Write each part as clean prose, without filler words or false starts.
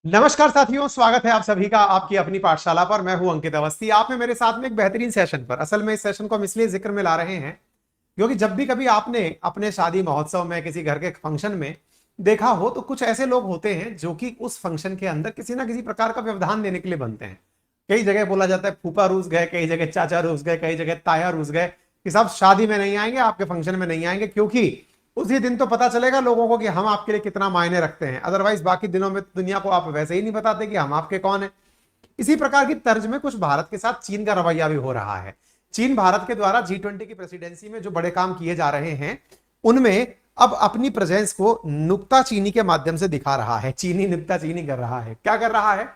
नमस्कार साथियों, स्वागत है आप सभी का आपकी अपनी पाठशाला पर। मैं हूं अंकित अवस्थी। आप हैं मेरे साथ में एक बेहतरीन सेशन पर। असल में इस सेशन को हम इसलिए जिक्र में ला रहे हैं क्योंकि जब भी कभी आपने अपने शादी महोत्सव में, किसी घर के फंक्शन में देखा हो, तो कुछ ऐसे लोग होते हैं जो कि उस फंक्शन के अंदर किसी ना किसी प्रकार का व्यवधान देने के लिए बनते हैं। कई जगह बोला जाता है फूफा रूस गए, कई जगह चाचा रूस गए, कई जगह ताया रूस गए कि साहब शादी में नहीं आएंगे, आपके फंक्शन में नहीं आएंगे, क्योंकि उसी दिन तो पता चलेगा लोगों को कि हम आपके लिए कितना मायने रखते हैं। अदरवाइज बाकी दिनों में दुनिया को आप वैसे ही नहीं बताते कि हम आपके कौन है। इसी प्रकार की तर्ज में कुछ भारत के साथ चीन का रवैया भी हो रहा है। चीन भारत के द्वारा G20 की प्रेसिडेंसी में जो बड़े काम किए जा रहे हैं, उनमें अब अपनी प्रेजेंस को नुक्ताचीनी के माध्यम से दिखा रहा है। चीनी नुक्ताचीनी कर रहा है। क्या कर रहा है?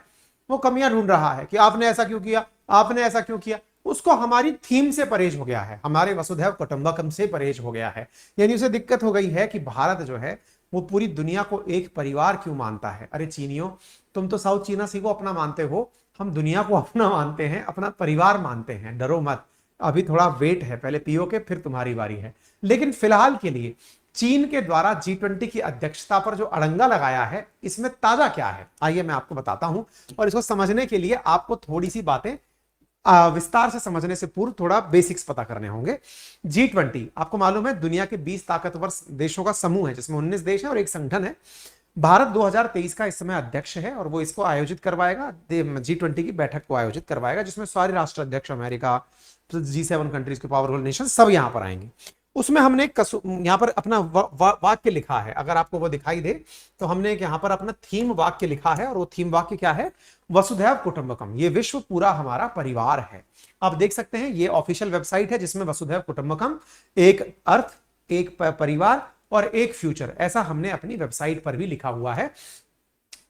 वो कमियां ढूंढ रहा है कि आपने ऐसा क्यों किया, आपने ऐसा क्यों किया। उसको हमारी थीम से परहेज हो गया है, हमारे वसुधैव कुटुंबकम से परहेज हो गया है। यानी उसे दिक्कत हो गई है कि भारत जो है वो पूरी दुनिया को एक परिवार क्यों मानता है। अरे चीनियों, तुम तो साउथ चीना सी को अपना मानते हो, हम दुनिया को अपना मानते हैं, अपना परिवार मानते हैं। डरो मत, अभी थोड़ा वेट है, पहले पियो के फिर तुम्हारी बारी है। लेकिन फिलहाल के लिए चीन के द्वारा G20 की अध्यक्षता पर जो अड़ंगा लगाया है, इसमें ताजा क्या है आइए मैं आपको बताता हूं। और इसको समझने के लिए आपको थोड़ी सी बातें विस्तार से समझने से पूर्व थोड़ा बेसिक्स पता करने होंगे। G20 आपको मालूम है दुनिया के 20 ताकतवर देशों का समूह है, जिसमें 19 देश है और एक संगठन है। भारत 2023 का इस समय अध्यक्ष है और वो इसको आयोजित करवाएगा, G20 की बैठक को आयोजित करवाएगा, जिसमें सारे राष्ट्र अध्यक्ष, अमेरिका, G7 कंट्रीज के पावरफुल नेशन सब यहां पर आएंगे। उसमें हमने यहां पर अपना वाक्य लिखा है, अगर आपको वो दिखाई दे तो हमने यहां पर अपना थीम वाक्य लिखा है। और वो थीम वाक्य क्या है? वसुधैव कुटुंबकम, ये विश्व पूरा हमारा परिवार है। आप देख सकते हैं ये ऑफिशियल वेबसाइट है जिसमें वसुधैव कुटुंबकम, एक अर्थ, एक परिवार और एक फ्यूचर, ऐसा हमने अपनी वेबसाइट पर भी लिखा हुआ है।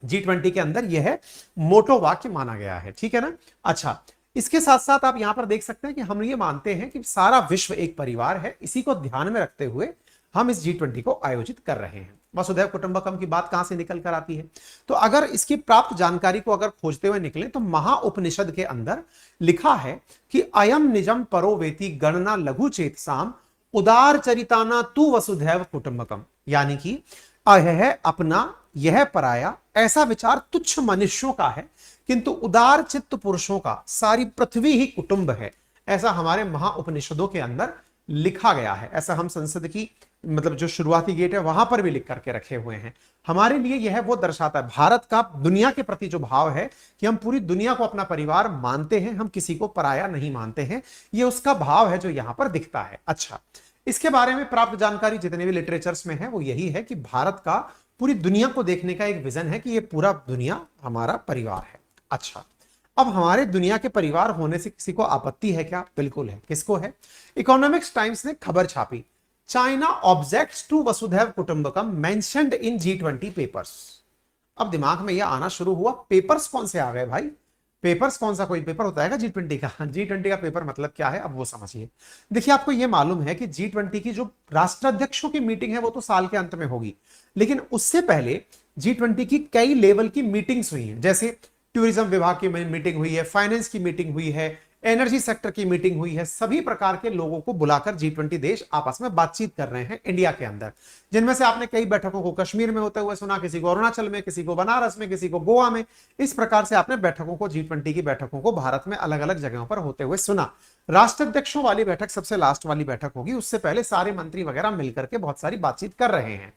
G20 के अंदर यह मोटो वाक्य माना गया है, ठीक है ना। अच्छा, इसके साथ साथ आप यहां पर देख सकते हैं कि हम ये मानते हैं कि सारा विश्व एक परिवार है। इसी को ध्यान में रखते हुए हम इस G20 को आयोजित कर रहे हैं। वसुधैव कुटुंबकम की बात कहां से निकल कर आती है? तो अगर इसकी प्राप्त जानकारी को अगर खोजते हुए निकले तो महाउपनिषद के अंदर लिखा है कि अयम निजम परो वेति गणना लघु चेतसाम उदार चरिताना तू वसुधैव कुटुंबकम। यानी कि यह अपना, यह पराया, ऐसा विचार तुच्छ मनुष्यों का है, किंतु उदार चित्त पुरुषों का सारी पृथ्वी ही कुटुंब है। ऐसा हमारे महाउपनिषदों के अंदर लिखा गया है। ऐसा हम संसद की मतलब जो शुरुआती गेट है वहां पर भी लिख करके रखे हुए हैं। हमारे लिए यह वो दर्शाता है भारत का दुनिया के प्रति जो भाव है कि हम पूरी दुनिया को अपना परिवार मानते हैं, हम किसी को पराया नहीं मानते हैं। ये उसका भाव है जो यहां पर दिखता है। अच्छा, इसके बारे में प्राप्त जानकारी जितने भी लिटरेचर्स में है वो यही है कि भारत का पूरी दुनिया को देखने का एक विजन है कि ये पूरा दुनिया हमारा परिवार है। अच्छा, अब हमारे दुनिया के परिवार होने से किसी को आपत्ति है क्या? बिल्कुल है। किसको है? इकोनॉमिक्स टाइम्स ने खबर छापी, चाइना ऑब्जेक्ट्स टू वसुधैव कुटुंबकम मेंशन्ड इन G20 पेपर्स। अब दिमाग में यह आना शुरू हुआ, पेपर्स कौन से आ गए भाई? पेपर्स कौन सा कोई पेपर होता है G20 का? G20 का पेपर मतलब क्या है, अब वो समझिए। देखिए, आपको यह मालूम है कि G20 की जो राष्ट्राध्यक्षों की मीटिंग है वो तो साल के अंत में होगी, लेकिन उससे पहले G20 की कई लेवल की मीटिंग्स हुई हैं। जैसे टूरिज्म विभाग की मीटिंग हुई है, फाइनेंस की मीटिंग हुई है, एनर्जी सेक्टर की मीटिंग हुई है। सभी प्रकार के लोगों को बुलाकर G20 देश आपस में बातचीत कर रहे हैं इंडिया के अंदर, जिनमें से आपने कई बैठकों को कश्मीर में होते हुए सुना, किसी को अरुणाचल में, किसी को बनारस में, किसी को गोवा में। इस प्रकार से आपने बैठकों को, G20 की बैठकों को भारत में अलग अलग जगहों पर होते हुए सुना। राष्ट्राध्यक्षों वाली बैठक सबसे लास्ट वाली बैठक होगी, उससे पहले सारे मंत्री वगैरह मिलकर के बहुत सारी बातचीत कर रहे हैं।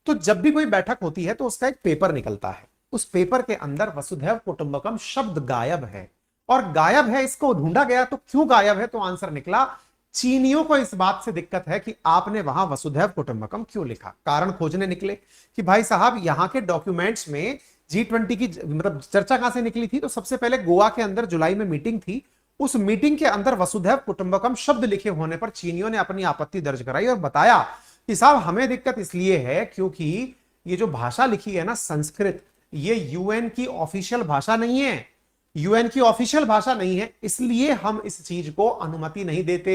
तो जब भी कोई बैठक होती है तो उसका एक पेपर निकलता है। उस पेपर के अंदर वसुधैव कुटुंबकम शब्द गायब है, और गायब है, इसको ढूंढा गया तो क्यों गायब है? तो आंसर निकला, चीनियों को इस बात से दिक्कत है कि आपने वहां वसुधैव कुटुंबकम क्यों लिखा। कारण खोजने निकले कि भाई साहब यहां के डॉक्यूमेंट्स में G20 की मतलब चर्चा कहां से निकली थी? तो सबसे पहले गोवा के अंदर जुलाई में मीटिंग थी, उस मीटिंग के अंदर वसुधैव कुटुंबकम शब्द लिखे होने पर चीनियों ने अपनी आपत्ति दर्ज कराई और बताया कि साहब हमें दिक्कत इसलिए है क्योंकि ये जो भाषा लिखी है ना संस्कृत, ये यूएन की ऑफिशियल भाषा नहीं है, यूएन की ऑफिशियल भाषा नहीं है, इसलिए हम इस चीज को अनुमति नहीं देते।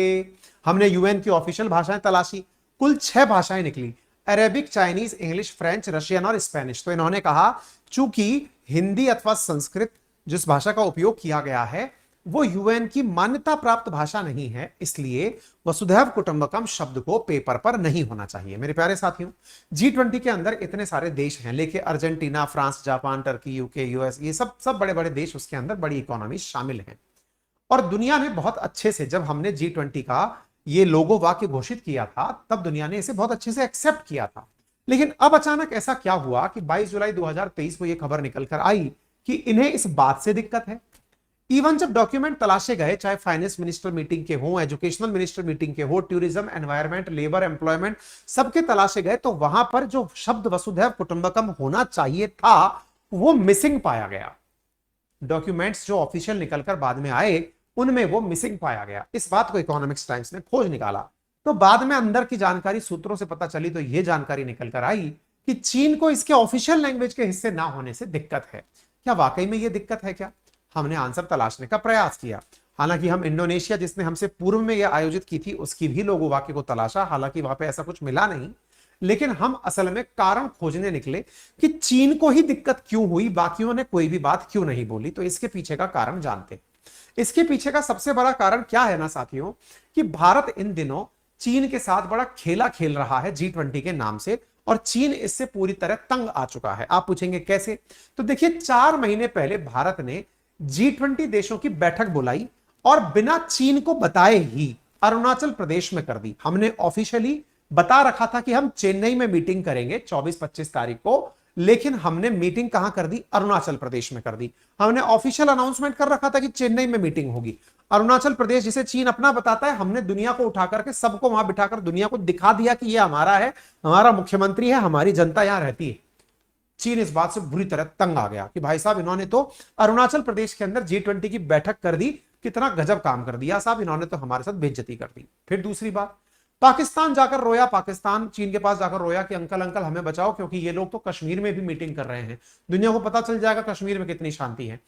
हमने यूएन की ऑफिशियल भाषाएं तलाशी, कुल 6 भाषाएं निकली, Arabic, Chinese, English, French, Russian और स्पेनिश। तो इन्होंने कहा चूंकि हिंदी अथवा संस्कृत जिस भाषा का उपयोग किया गया है वो यूएन की मान्यता प्राप्त भाषा नहीं है, इसलिए वसुधैव कुटुंबकम शब्द को पेपर पर नहीं होना चाहिए। मेरे प्यारे साथियों, G20 के अंदर इतने सारे देश हैं, लेके Argentina, France, Japan, Turkey, UK, US, ये सब सब बड़े बड़े देश उसके अंदर, बड़ी इकोनॉमी शामिल हैं। और दुनिया ने बहुत अच्छे से, जब हमने G20 का ये लोगो वाक्य घोषित किया था, तब दुनिया ने इसे बहुत अच्छे से एक्सेप्ट किया था। लेकिन अब अचानक ऐसा क्या हुआ कि 22 जुलाई 2023 को यह खबर निकल कर आई कि इन्हें इस बात से दिक्कत है। इवन जब डॉक्यूमेंट तलाशे गए, चाहे फाइनेंस मिनिस्टर मीटिंग के हो, एजुकेशनल मिनिस्टर मीटिंग के हो, टूरिज्म, एनवायरमेंट, लेबर, एम्प्लॉयमेंट, सबके तलाशे गए, तो वहां पर जो शब्द वसुधैव कुटुंबकम होना चाहिए था वो मिसिंग पाया गया। डॉक्यूमेंट्स जो ऑफिशियल निकलकर बाद में आए उनमें वो मिसिंग पाया गया। इस बात को इकोनॉमिक्स टाइम्स ने खोज निकाला, तो बाद में अंदर की जानकारी सूत्रों से पता चली, तो यह जानकारी निकल कर आई कि चीन को इसके ऑफिशियल लैंग्वेज के हिस्से ना होने से दिक्कत है। क्या वाकई में यह दिक्कत है क्या? हमने आंसर तलाशने का प्रयास किया। हालांकि हम इंडोनेशिया, जिसने हमसे पूर्व में यह आयोजित की थी, उसकी भी लोगो वाक्य को तलाशा, हालांकि वहां पे ऐसा कुछ मिला नहीं। लेकिन हम असल में कारण खोजने निकले कि चीन को ही दिक्कत क्यों हुई, बाकियों ने कोई भी बात क्यों नहीं बोली। तो इसके पीछे का कारण जानते। इसके पीछे का सबसे बड़ा कारण क्या है ना साथियों, कि भारत इन दिनों चीन के साथ बड़ा खेला खेल रहा है G20 के नाम से, और चीन इससे पूरी तरह तंग आ चुका है। आप पूछेंगे कैसे? तो देखिए, 4 महीने पहले भारत ने G20 देशों की बैठक बुलाई और बिना चीन को बताए ही अरुणाचल प्रदेश में कर दी। हमने ऑफिशियली बता रखा था कि हम चेन्नई में मीटिंग करेंगे 24-25 तारीख को, लेकिन हमने मीटिंग कहां कर दी? अरुणाचल प्रदेश में कर दी। हमने ऑफिशियल अनाउंसमेंट कर रखा था कि चेन्नई में मीटिंग होगी। अरुणाचल प्रदेश, जिसे चीन अपना बताता है, हमने दुनिया को उठा करके सबको वहां बिठाकर दुनिया को दिखा दिया कि ये हमारा है, हमारा मुख्यमंत्री है, हमारी जनता यहां रहती है। चीन इस बात से बुरी तरह तंग आ गया कि भाई साहब, इन्होंने तो अरुणाचल प्रदेश के अंदर G20 की बैठक कर दी, कितना गजब काम कर दिया साहब, इन्होंने तो हमारे साथ बेइज्जती कर दी। फिर दूसरी बात, पाकिस्तान जाकर रोया, पाकिस्तान चीन के पास जाकर रोया कि अंकल अंकल हमें बचाओ, क्योंकि ये लोग तो कश्मीर में भी मीटिंग कर रहे हैं, दुनिया को पता चल जाएगा कश्मीर में कितनी शांति है।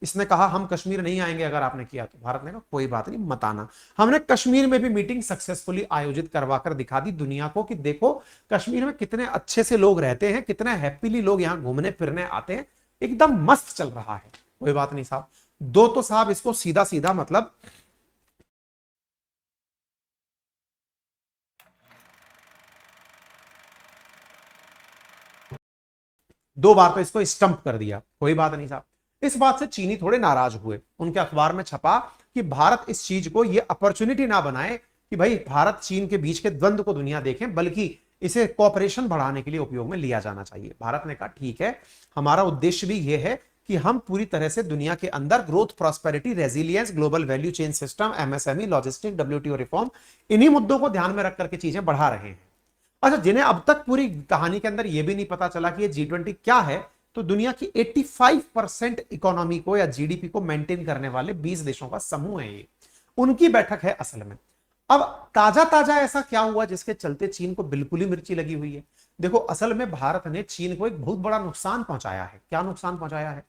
इसने कहा हम कश्मीर नहीं आएंगे अगर आपने किया तो। भारत ने कहा कोई बात नहीं, मत आना। हमने कश्मीर में भी मीटिंग सक्सेसफुली आयोजित करवाकर दिखा दी दुनिया को कि देखो कश्मीर में कितने अच्छे से लोग रहते हैं, कितने हैप्पीली लोग यहां घूमने फिरने आते हैं, एकदम मस्त चल रहा है। कोई बात नहीं साहब, दो तो साहब इसको सीधा सीधा मतलब दो बार तो इसको स्टंप कर दिया। कोई बात नहीं साहब। इस बात से चीनी थोड़े नाराज हुए, उनके अखबार में छपा कि भारत इस चीज को ये अपॉर्चुनिटी ना बनाए कि भाई भारत चीन के बीच के द्वंद्व को दुनिया देखे, बल्कि इसे कॉपरेशन बढ़ाने के लिए उपयोग में लिया जाना चाहिए। भारत ने कहा ठीक है, हमारा उद्देश्य भी यह है कि हम पूरी तरह से दुनिया के अंदर growth, prosperity, resilience, global value chain system, MSME, logistic, WTO reform, इन्हीं मुद्दों को ध्यान में रख करके चीजें बढ़ा रहे हैं। अच्छा, जिन्हें अब तक पूरी कहानी के अंदर यह भी नहीं पता चला कि ये G20 क्या है, तो दुनिया की 85% इकोनॉमी को या जीडीपी को मेंटेन करने वाले 20 देशों का समूह है ये, उनकी बैठक है असल में। अब ताजा ताजा ऐसा क्या हुआ जिसके चलते चीन को बिल्कुल ही मिर्ची लगी हुई है? देखो, असल में भारत ने चीन को एक बहुत बड़ा नुकसान पहुंचाया है। क्या नुकसान पहुंचाया है?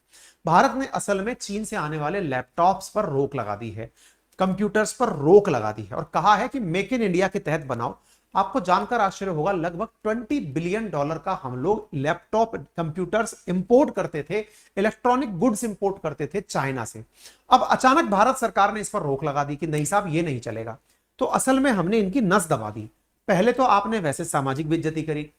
भारत ने असल में चीन से आने वाले लैपटॉप्स पर रोक लगा दी है, कंप्यूटर्स पर रोक लगा दी है, और कहा है कि मेक इन इंडिया के तहत बनाओ। आपको जानकर आश्चर्य होगा, लगभग $20 बिलियन का हम लोग लैपटॉप, कंप्यूटर्स इंपोर्ट करते थे, इलेक्ट्रॉनिक गुड्स इंपोर्ट करते थे चाइना से। अब अचानक भारत सरकार ने इस पर रोक लगा दी कि नहीं साहब, ये नहीं चलेगा। तो असल में हमने इनकी नस दबा दी। पहले तो आपने वैसे सामाजिक बेइज्जती करी,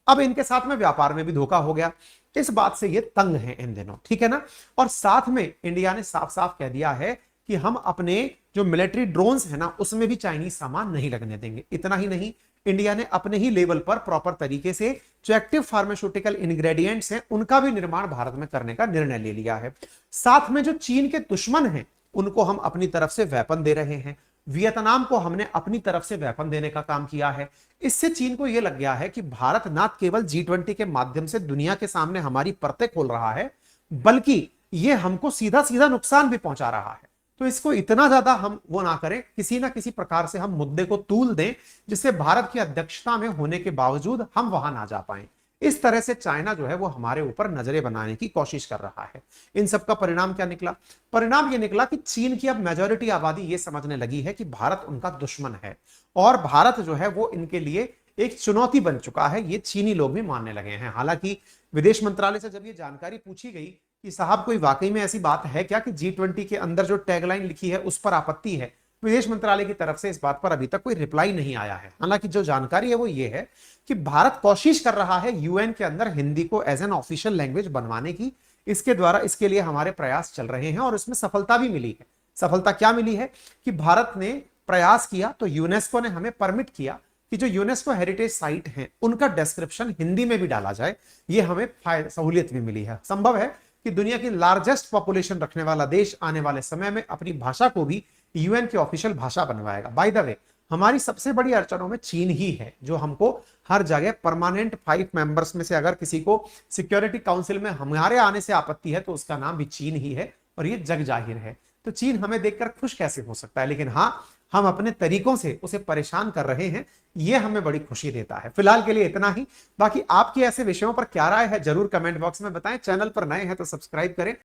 अब इनके साथ में व्यापार में भी धोखा हो गया। इस बात से ये तंग है इन दिनों, ठीक है ना। और साथ में इंडिया ने साफ साफ कह दिया है कि हम अपने जो मिलिट्री ड्रोन्स है ना, उसमें भी चाइनीज सामान नहीं लगने देंगे। इतना ही नहीं, इंडिया ने अपने ही लेवल पर प्रॉपर तरीके से जो एक्टिव फार्मास्यूटिकल इंग्रेडिएंट्स हैं उनका भी निर्माण भारत में करने का निर्णय ले लिया है। साथ में जो चीन के दुश्मन हैं उनको हम अपनी तरफ से वेपन दे रहे हैं। वियतनाम को हमने अपनी तरफ से वेपन देने का काम किया है। इससे चीन को यह लग गया है कि भारत ना केवल G20 के माध्यम से दुनिया के सामने हमारी परतें खोल रहा है, बल्कि यह हमको सीधा सीधा नुकसान भी पहुंचा रहा है। तो इसको इतना ज्यादा हम वो ना करें, किसी ना किसी प्रकार से हम मुद्दे को तूल दें जिससे भारत की अध्यक्षता में होने के बावजूद हम वहां ना जा पाए। इस तरह से चाइना जो है वो हमारे ऊपर नजरें बनाने की कोशिश कर रहा है। इन सब का परिणाम क्या निकला? परिणाम ये निकला कि चीन की अब मेजॉरिटी आबादी ये समझने लगी है कि भारत उनका दुश्मन है, और भारत जो है वो इनके लिए एक चुनौती बन चुका है। ये चीनी लोग भी मानने लगे हैं। हालांकि विदेश मंत्रालय से जब ये जानकारी पूछी गई कि साहब कोई वाकई में ऐसी बात है क्या कि G20 के अंदर जो टैगलाइन लिखी है उस पर आपत्ति है। विदेश मंत्रालय की तरफ से इस बात पर अभी तक कोई रिप्लाई नहीं आया है। हालांकि जो जानकारी है वो ये है कि भारत कोशिश कर रहा है यूएन के अंदर हिंदी को एज एन ऑफिशियल लैंग्वेज बनवाने की। इसके द्वारा इसके लिए हमारे प्रयास चल रहे हैं और इसमें सफलता भी मिली है। सफलता क्या मिली है कि भारत ने प्रयास किया तो यूनेस्को ने हमें परमिट किया कि जो यूनेस्को हेरिटेज साइट हैं उनका डिस्क्रिप्शन हिंदी में भी डाला जाए। ये हमें सहूलियत भी मिली है। संभव है कि दुनिया की लार्जेस्ट पॉपुलेशन रखने वाला देश आने वाले समय में अपनी भाषा को भी यूएन की ऑफिशियल भाषा बनवाएगा। बाय द वे, हमारी सबसे बड़ी अड़चनों में चीन ही है, जो हमको हर जगह परमानेंट 5 मेंबर्स में से अगर किसी को सिक्योरिटी काउंसिल में हमारे आने से आपत्ति है तो उसका नाम भी चीन ही है और ये जग जाहिर है। तो चीन हमें देखकर खुश कैसे हो सकता है, लेकिन हाँ, हम अपने तरीकों से उसे परेशान कर रहे हैं, ये हमें बड़ी खुशी देता है। फिलहाल के लिए इतना ही। बाकी आपकी ऐसे विषयों पर क्या राय है जरूर कमेंट बॉक्स में बताएं। चैनल पर नए हैं तो सब्सक्राइब करें।